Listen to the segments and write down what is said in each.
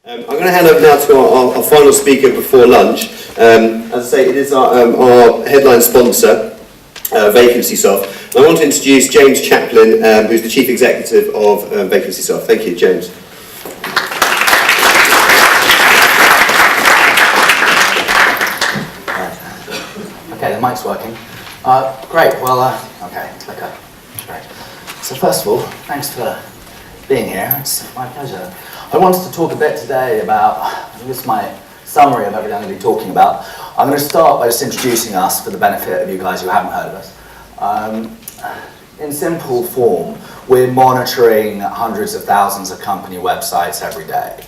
I'm going to hand over now to our final speaker before lunch. As I say, it is our headline sponsor, Vacancysoft. And I want to introduce James Chaplin, who's the Chief Executive of Vacancysoft. Thank you, James. Okay, the mic's working. Great, well, okay, great. So first of all, thanks for being here. It's my pleasure. I wanted to talk a bit today about, I think this is my summary of everything I'm going to be talking about. I'm going to start by just introducing us for the benefit of you guys who haven't heard of us. In simple form, we're monitoring hundreds of thousands of company websites every day.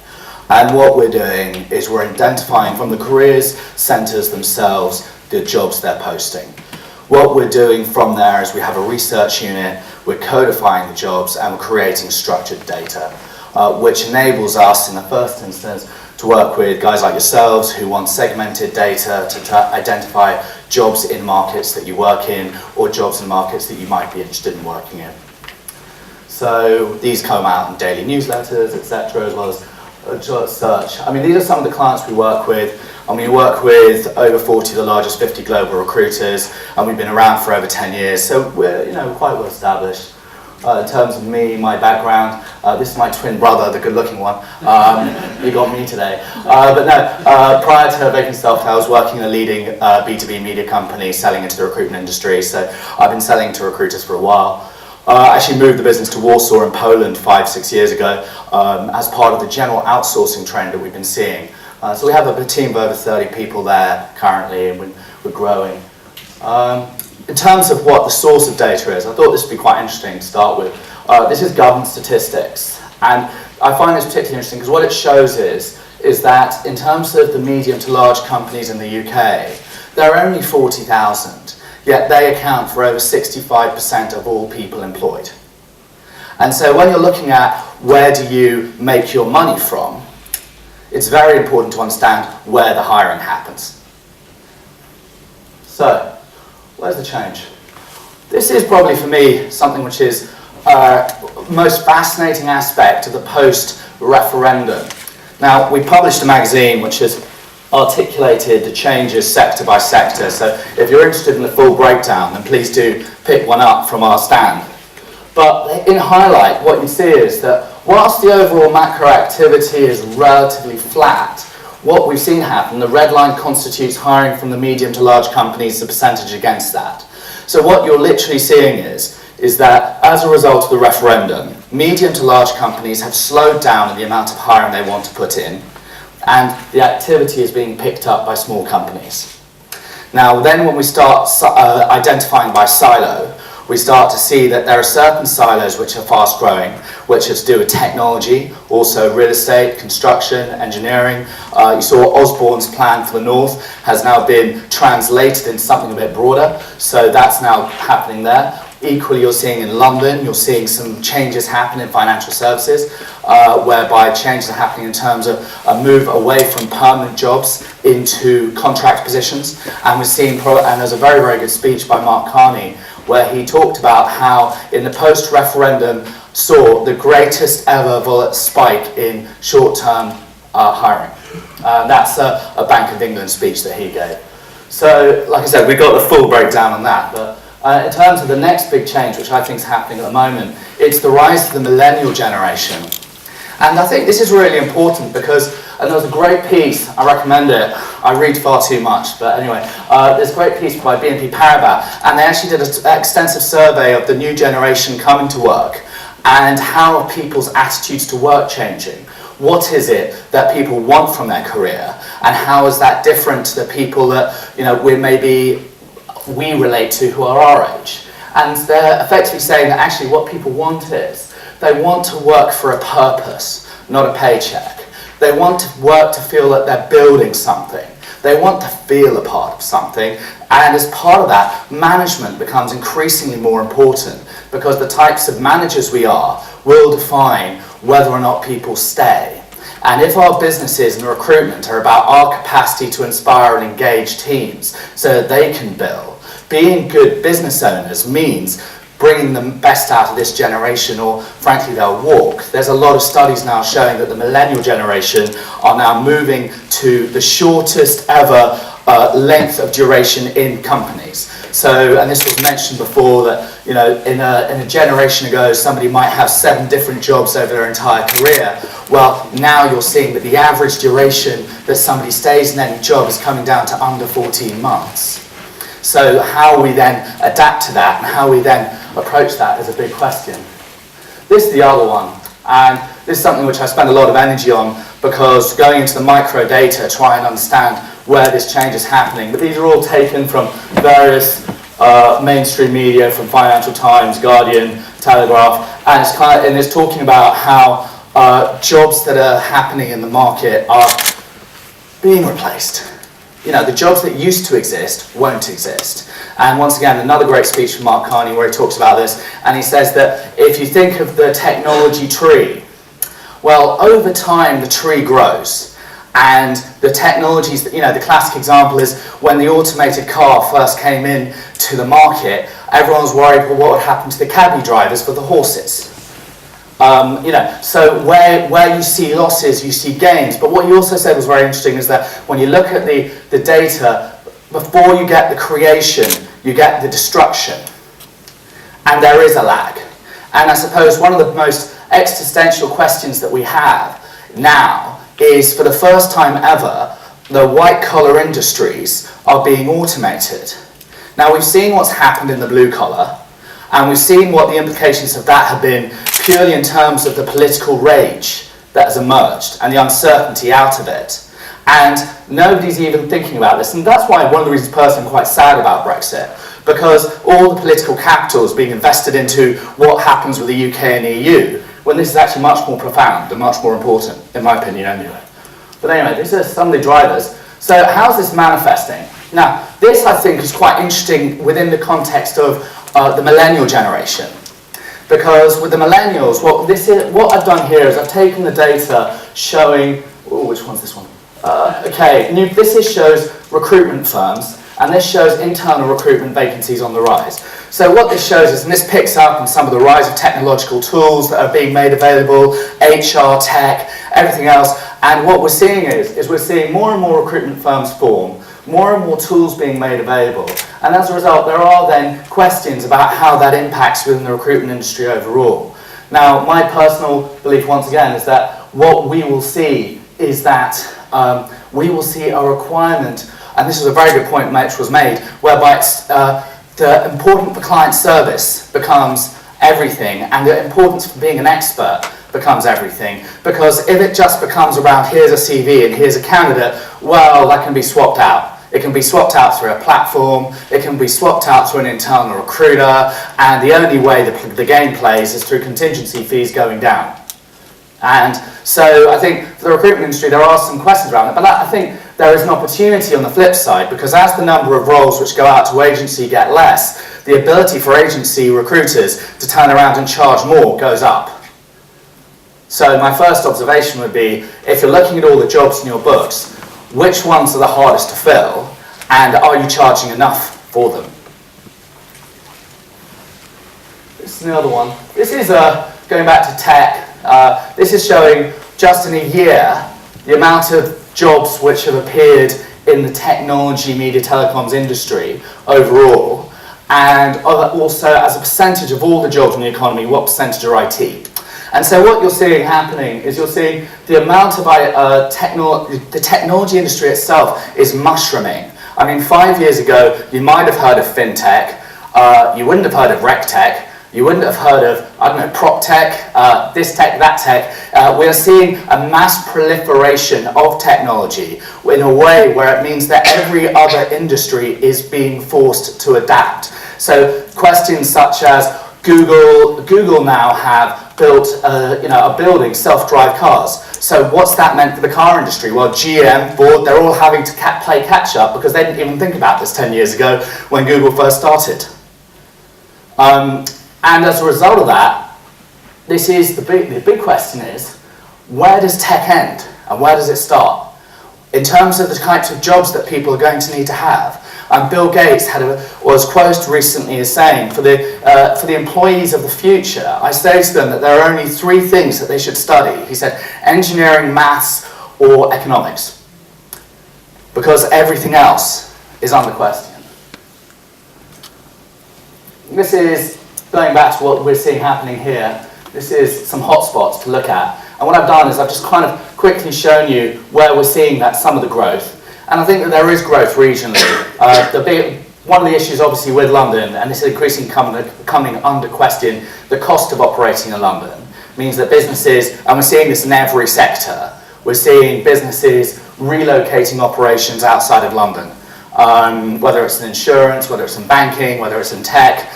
And what we're doing is we're identifying from the careers centres themselves the jobs they're posting. What we're doing from there is we have a research unit, we're codifying the jobs and we're creating structured data, which enables us in the first instance to work with guys like yourselves who want segmented data to identify jobs in markets that you work in or jobs in markets that you might be interested in working in. So these come out in daily newsletters, etc., as well as search. I mean, these are some of the clients we work with. And we work with over 40 of the largest 50 global recruiters, and we've been around for over 10 years, so we're quite well established. In terms of me, my background, this is my twin brother, the good-looking one. You got me today. But no, prior to Vacancysoft, I was working in a leading B2B media company selling into the recruitment industry, so I've been selling to recruiters for a while. I actually moved the business to Warsaw in Poland 5-6 years ago as part of the general outsourcing trend that we've been seeing. So we have a team of over 30 people there currently, and we're growing. In terms of what the source of data is, I thought this would be quite interesting to start with. This is government statistics, and I find this particularly interesting because what it shows is that in terms of the medium to large companies in the UK, there are only 40,000, yet they account for over 65% of all people employed. And so when you're looking at where do you make your money from, it's very important to understand where the hiring happens. So, where's the change? This is probably for me something which is most fascinating aspect of the post-referendum. Now, we published a magazine which has articulated the changes sector by sector, so if you're interested in the full breakdown, then please do pick one up from our stand. But in highlight, what you see is that whilst the overall macro activity is relatively flat, what we've seen happen, the red line constitutes hiring from the medium to large companies, the percentage against that. So what you're literally seeing is that as a result of the referendum, medium to large companies have slowed down in the amount of hiring they want to put in, and the activity is being picked up by small companies. Now then when we start identifying by silo, we start to see that there are certain silos which are fast growing, which have to do with technology, also real estate, construction, engineering. You saw Osborne's plan for the North has now been translated into something a bit broader, so that's now happening there. Equally, you're seeing in London, you're seeing some changes happen in financial services, whereby changes are happening in terms of a move away from permanent jobs into contract positions. And we're seeing, and there's a very, very good speech by Mark Carney, where he talked about how in the post-referendum saw the greatest ever spike in short-term hiring. That's a Bank of England speech that he gave. So, like I said, we got the full breakdown on that, but in terms of the next big change, which I think is happening at the moment, it's the rise of the millennial generation. And I think this is really important because, and there was a great piece, I recommend it, I read far too much, but anyway, there's a great piece by BNP Paribas, and they actually did an extensive survey of the new generation coming to work and how are people's attitudes to work changing. What is it that people want from their career, and how is that different to the people that we relate to who are our age? And they're effectively saying that actually what people want is, they want to work for a purpose, not a paycheck. They want to work to feel that they're building something. They want to feel a part of something, and as part of that, management becomes increasingly more important because the types of managers we are will define whether or not people stay. And if our businesses and recruitment are about our capacity to inspire and engage teams so that they can build, being good business owners means bringing the best out of this generation, or frankly they'll walk. There's a lot of studies now showing that the millennial generation are now moving to the shortest ever length of duration in companies. So, and this was mentioned before, that in a generation ago somebody might have 7 different jobs over their entire career. Well, now you're seeing that the average duration that somebody stays in any job is coming down to under 14 months. So how we then adapt to that and how we then approach that is a big question. This is the other one, and this is something which I spend a lot of energy on, because going into the micro data, try and understand where this change is happening. But these are all taken from various mainstream media, from Financial Times, Guardian, Telegraph, and it's talking about how jobs that are happening in the market are being replaced. The jobs that used to exist won't exist. And once again, another great speech from Mark Carney where he talks about this, and he says that if you think of the technology tree, well, over time the tree grows. And the technologies, the classic example is when the automated car first came in to the market, everyone was worried, well, what would happen to the cabbie drivers for the horses? So where you see losses, you see gains. But what you also said was very interesting, is that when you look at the data, before you get the creation, you get the destruction. And there is a lag. And I suppose one of the most existential questions that we have now is, for the first time ever, the white-collar industries are being automated. Now, we've seen what's happened in the blue-collar, and we've seen what the implications of that have been purely in terms of the political rage that has emerged and the uncertainty out of it. And nobody's even thinking about this. And that's why one of the reasons personally I'm quite sad about Brexit, because all the political capital is being invested into what happens with the UK and EU, when this is actually much more profound and much more important, in my opinion anyway. But anyway, these are some of the drivers. So how's this manifesting? Now, this I think is quite interesting within the context of the millennial generation. Because with the millennials, what I've done here is I've taken the data showing, which one's this one? This shows recruitment firms, and this shows internal recruitment vacancies on the rise. So what this shows is, and this picks up on some of the rise of technological tools that are being made available, HR, tech, everything else, and what we're seeing is we're seeing more and more recruitment firms form, more and more tools being made available, and as a result there are then questions about how that impacts within the recruitment industry overall. Now, my personal belief once again is that what we will see is that we will see a requirement, and this is a very good point which was made, whereby the importance for client service becomes everything, and the importance for being an expert becomes everything. Because if it just becomes around, here's a CV and here's a candidate, well, that can be swapped out. It can be swapped out through a platform, it can be swapped out through an internal recruiter, and the only way the game plays is through contingency fees going down. And so I think for the recruitment industry there are some questions around it, but I think there is an opportunity on the flip side, because as the number of roles which go out to agency get less, the ability for agency recruiters to turn around and charge more goes up. So my first observation would be, if you're looking at all the jobs in your books, which ones are the hardest to fill, and are you charging enough for them? This is another one. This is going back to tech. This is showing just in a year the amount of jobs which have appeared in the technology, media, telecoms industry overall, and also as a percentage of all the jobs in the economy, what percentage are IT? And so what you're seeing happening is you're seeing the amount of the technology industry itself is mushrooming. I mean, 5 years ago, you might have heard of fintech, you wouldn't have heard of rec tech, you wouldn't have heard of, I don't know, prop tech, this tech, that tech. We're seeing a mass proliferation of technology in a way where it means that every other industry is being forced to adapt. So questions such as Google now have built a building, self-drive cars. So what's that meant for the car industry? Well, GM, Ford, they're all having to play catch up because they didn't even think about this 10 years ago when Google first started. And as a result of that, this is the big question is, where does tech end and where does it start? in terms of the types of jobs that people are going to need to have. Bill Gates was quoted recently as saying, for the employees of the future, I say to them that there are only 3 things that they should study. He said, engineering, maths, or economics. Because everything else is under question. This is, going back to what we're seeing happening here, this is some hotspots to look at. And what I've done is I've just kind of quickly shown you where we're seeing that some of the growth. And I think that there is growth regionally. One of the issues obviously with London, and this is increasingly coming under question, the cost of operating in London means that businesses, and we're seeing this in every sector, we're seeing businesses relocating operations outside of London. Whether it's in insurance, whether it's in banking, whether it's in tech,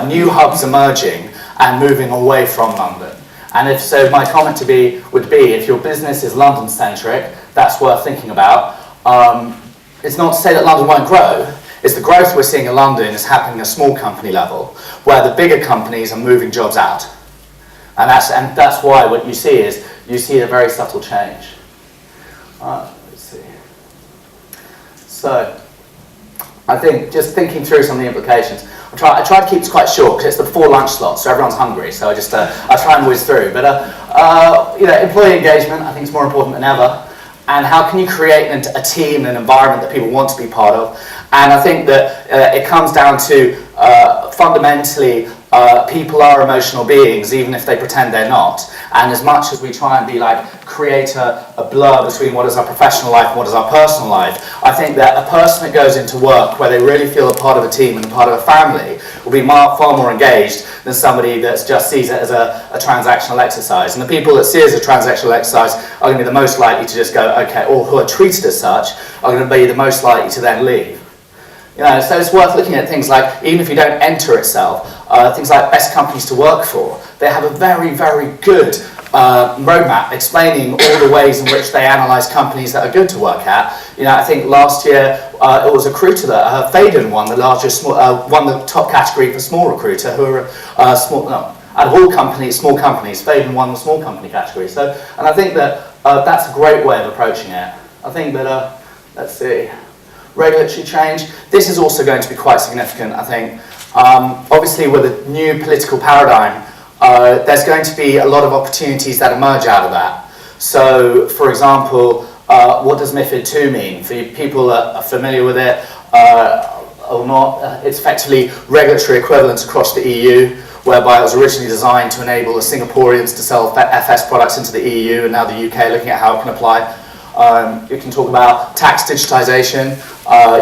new hubs emerging and moving away from London. And if so, my comment would be, if your business is London-centric, that's worth thinking about. It's not to say that London won't grow. It's the growth we're seeing in London is happening at a small company level, where the bigger companies are moving jobs out. And that's why what you see is, you see a very subtle change. Let's see. So, I think just thinking through some of the implications, I try to keep this quite short because it's the before lunch slot, so everyone's hungry. So I try and whiz through. But employee engagement, I think, is more important than ever. And how can you create a team and an environment that people want to be part of? And I think that it comes down to fundamentally people are emotional beings, even if they pretend they're not. And as much as we try and be create a blur between what is our professional life and what is our personal life, I think that a person that goes into work where they really feel a part of a team and a part of a family will be far more engaged than somebody that just sees it as a transactional exercise. And the people that see it as a transactional exercise are going to be the most likely to just go, okay, or who are treated as such are going to be the most likely to then leave. So it's worth looking at things like, even if you don't enter itself, things like best companies to work for. They have a very, very good roadmap explaining all the ways in which they analyse companies that are good to work at. I think last year it was Recruiter that Faden won the top category for small recruiter, who are small. No, out of all companies, small companies, Faden won the small company category. So, and I think that that's a great way of approaching it. I think that let's see. Regulatory change. This is also going to be quite significant, I think. Obviously, with a new political paradigm, there's going to be a lot of opportunities that emerge out of that. So, for example, what does MiFID II mean? For people that are familiar with it or not, it's effectively regulatory equivalence across the EU, whereby it was originally designed to enable the Singaporeans to sell FS products into the EU, and now the UK looking at how it can apply. You can talk about tax digitization,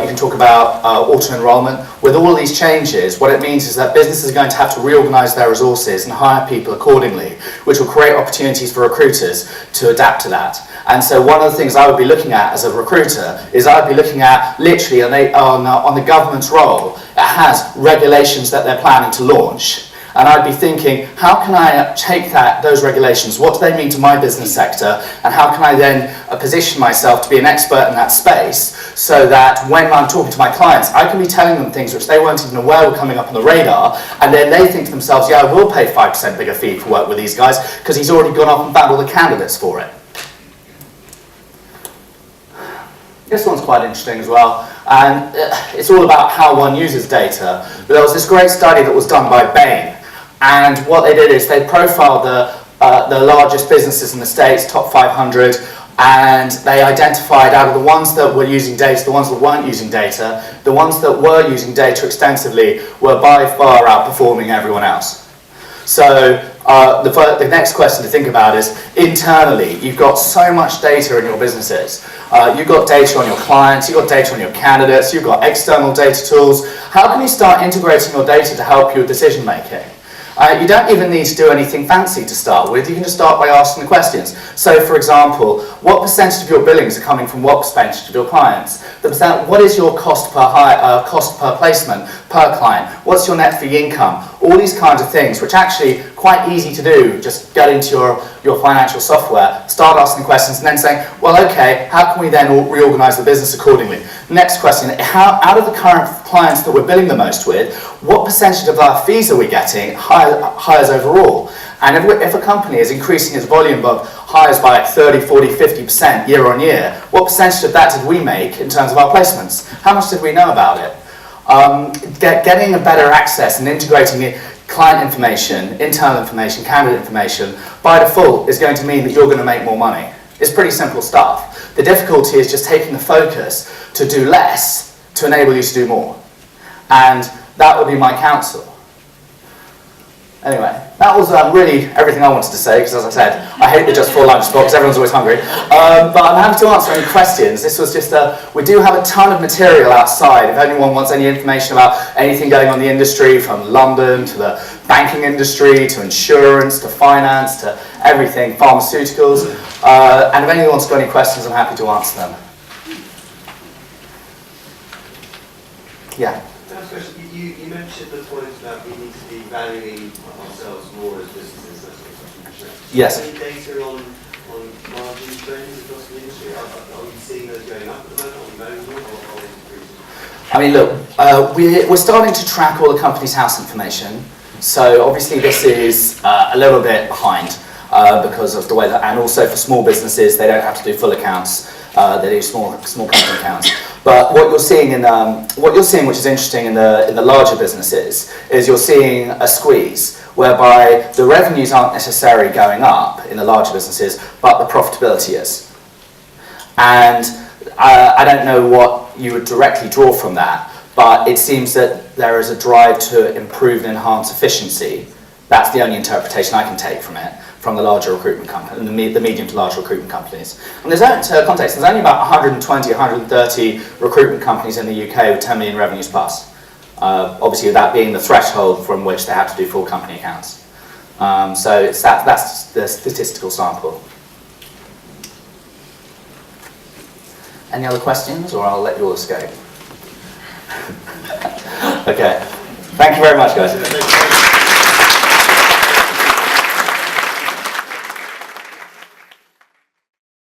you can talk about auto-enrollment. With all of these changes, what it means is that businesses are going to have to reorganize their resources and hire people accordingly, which will create opportunities for recruiters to adapt to that. And so one of the things I would be looking at as a recruiter is I would be looking at literally on the government's role. It has regulations that they're planning to launch. And I'd be thinking, how can I take those regulations, what do they mean to my business sector, and how can I then position myself to be an expert in that space, so that when I'm talking to my clients, I can be telling them things which they weren't even aware were coming up on the radar, and then they think to themselves, yeah, I will pay 5% bigger fee for work with these guys, because he's already gone off and found all the candidates for it. This one's quite interesting as well, and it's all about how one uses data. But there was this great study that was done by Bain. And what they did is they profiled the largest businesses in the States, top 500, and they identified out of the ones that were using data, the ones that weren't using data, the ones that were using data extensively were by far outperforming everyone else. So the next question to think about is, internally, you've got so much data in your businesses. You've got data on your clients, you've got data on your candidates, you've got external data tools. How can you start integrating your data to help your decision making? You don't even need to do anything fancy to start with. You can just start by asking the questions. So, for example, what percentage of your billings are coming from what percentage of your clients? What is your cost per placement per client? What's your net fee income? All these kinds of things, which are actually quite easy to do. Just get into your financial software, start asking questions, and then saying, well, okay, how can we then reorganize the business accordingly? Next question, out of the current clients that we're billing the most with, what percentage of our fees are we getting, hires overall? And if a company is increasing its volume of hires by like 30, 40, 50% year on year, what percentage of that did we make in terms of our placements? How much did we know about it? Getting a better access and integrating client information, internal information, candidate information, by default is going to mean that you're going to make more money. It's pretty simple stuff. The difficulty is just taking the focus to do less to enable you to do more. And that would be my counsel. Anyway, that was really everything I wanted to say, because as I said, I hate the just for lunch spot because everyone's always hungry. But I'm happy to answer any questions. This was just we do have a ton of material outside. If anyone wants any information about anything going on in the industry, from London to the banking industry, to insurance, to finance, to everything, pharmaceuticals. And if anyone's got any questions, I'm happy to answer them. Yeah. You mentioned the point that we need to be valuing ourselves more as businesses. That's what you mentioned. Yes. Any data on margin trends across the industry? Are we seeing those going up at the moment? Are we valuing more or are they decreasing? I mean, look, we're starting to track all the company's house information. So obviously this is a little bit behind because of the way that, and also for small businesses, they don't have to do full accounts. They do small company accounts. But what you're seeing which is interesting in the larger businesses, is you're seeing a squeeze whereby the revenues aren't necessarily going up in the larger businesses, but the profitability is. And I don't know what you would directly draw from that, but it seems that there is a drive to improve and enhance efficiency. That's the only interpretation I can take from it, from the larger recruitment company, the medium to large recruitment companies. And there's context, there's only about 120, 130 recruitment companies in the UK with 10 million revenues plus. Obviously that being the threshold from which they have to do full company accounts. So that's the statistical sample. Any other questions, or I'll let you all escape? Okay. Thank you very much, guys.